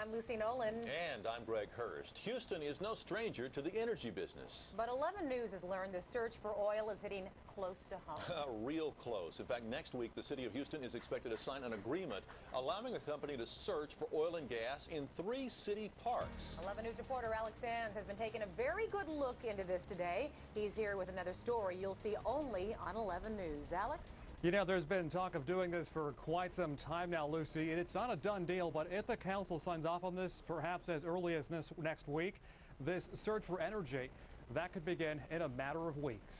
I'm Lucy Nolan. And I'm Greg Hurst. Houston is no stranger to the energy business. But 11 News has learned the search for oil is hitting close to home. Real close. In fact, next week, the city of Houston is expected to sign an agreement allowing a company to search for oil and gas in 3 city parks. 11 News reporter Alex Sands has been taking a very good look into this today. He's here with another story you'll see only on 11 News. Alex? You know, there's been talk of doing this for quite some time now, Lucy, and it's not a done deal, but if the council signs off on this, perhaps as early as next week, this search for energy, that could begin in a matter of weeks.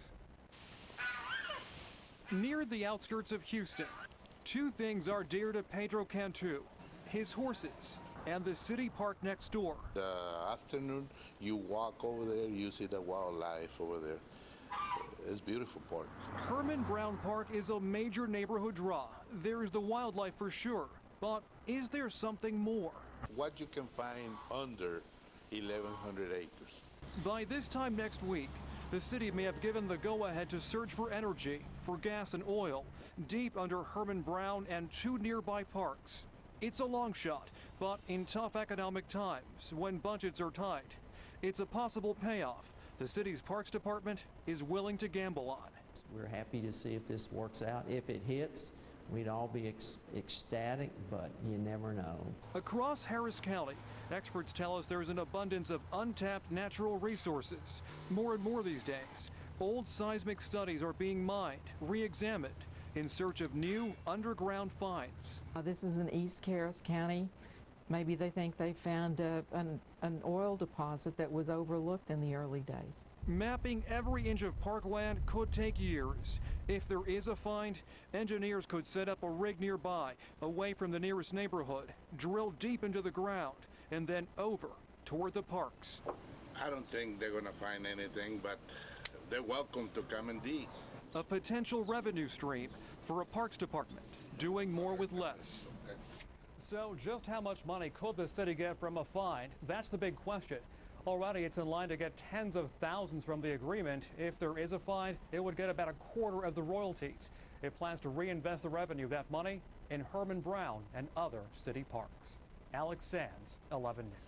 Near the outskirts of Houston, 2 things are dear to Pedro Cantu: his horses and the city park next door. The afternoon, you walk over there, you see the wildlife over there. It's beautiful park. Herman Brown Park is a major neighborhood draw. There is the wildlife for sure, but is there something more? What you can find under 1,100 acres. By this time next week, the city may have given the go-ahead to search for energy, for gas and oil, deep under Herman Brown and 2 nearby parks. It's a long shot, but in tough economic times, when budgets are tight, it's a possible payoff the city's Parks Department is willing to gamble on. We're happy to see if this works out. If it hits, we'd all be ecstatic, but you never know. Across Harris County, experts tell us there's an abundance of untapped natural resources. More and more these days, old seismic studies are being mined, re-examined, in search of new underground finds. This is in East Harris County. Maybe they think they found an oil deposit that was overlooked in the early days. Mapping every inch of parkland could take years. If there is a find, engineers could set up a rig nearby, away from the nearest neighborhood, drill deep into the ground, and then over toward the parks. I don't think they're going to find anything, but they're welcome to come and dig. A potential revenue stream for a Parks Department, doing more with less. So just how much money could the city get from a find? That's the big question. Already it's in line to get tens of thousands from the agreement. If there is a find, it would get about 1/4 of the royalties. It plans to reinvest the revenue of that money in Herman Brown and other city parks. Alex Sands, 11 News.